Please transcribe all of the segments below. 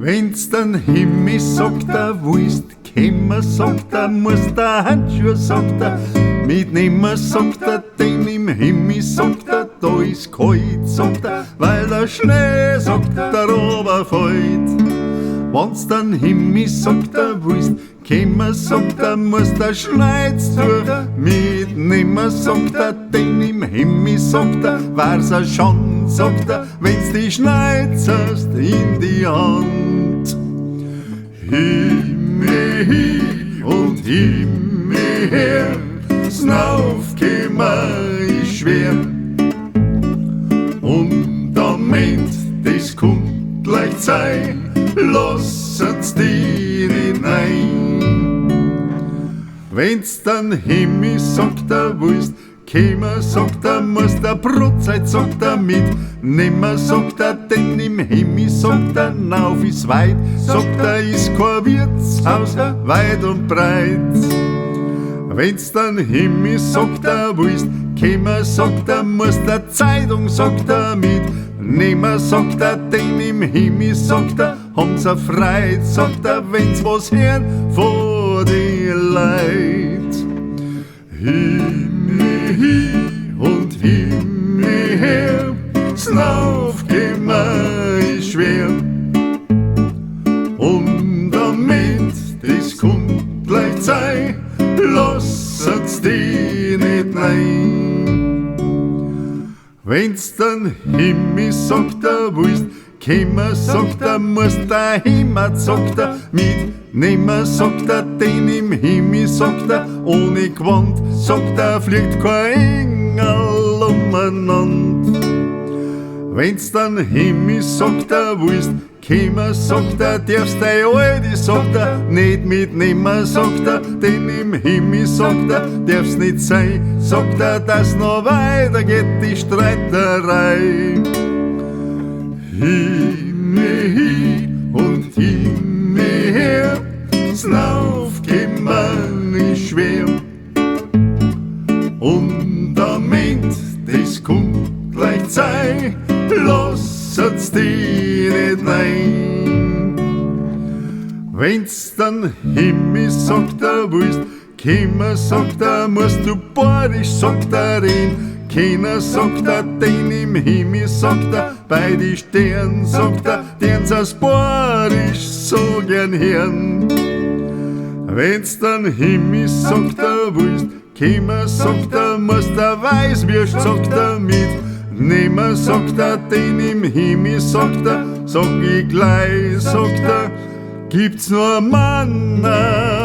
Wenn's den Himme sagt, willst kommen, sagt musst Handschuhe, sagt mitnehmen, sagt denn im Himme, sagt da ist kalt, sagt weil der Schnee, sagt runterfällt. Wenn's den Himme, sagt willst kommen, sagt musst Schneidstuch mitnehmen, sagt denn im Himme, sagt war's schon, sagt wenn's die schneidest in die Hand. Himme hi und Himme her, s'naufkommen ist schwer. Und am End, das kommt leicht sei, lassen's dir nicht ein. Wenn's dann Himme, sagt willst kommen, sagt musst Brotzeit, sagt mitnehmen, sagt denn im Himme, sagt nauf ist weit, sagt ist kein Wirtshaus weit und breit. Wenn's dann Himme, sagt willst kommen, sagt musst Zeitung, sagt mitnehmen, sagt denn im Himme, sagt haben's Freit, sagt wenn's was hören von die Leid. Himme hi und Himme her, s'naufkommen ist schwer. Und am End, das kommt leicht sei, lassen's die nicht nein. Wenn's den Himme, sagt willst kommen, sagt musst Himme, sagt mitnehmen, sagt denn im Himme, sagt ohne Gewand, sagt fliegt kein Engel umeinander. Wenn's den Himme, sagt willst kommen, sagt darfst dein Alte, sagt nicht mitnehmen, sagt denn im Himme, sagt darf's nicht sein, sagt dass noch weiter geht die Streiterei. Himme hi und Himme her, s'naufkommen ist schwer. Und am End, das kommt leicht sei, lassen's die nicht nein. Wenn's dann Himme, sagt willst kommen, sagt musst du Bayerisch, sagt reden. Keiner sagt denn im Himme, sagt bei die Stern, sagt den's aus Bayerisch so gern hören. Wenn's dann Himme, sagt willst kommen, sagt musst Weißwürst, sagt mitnehmen, sagt denn im Himme, sagt sag ich gleich, sagt gibt's nur Mann einerlei.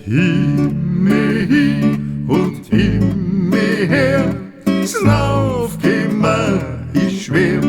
Himme hi und Himme her, s'naufkommen ist schwer.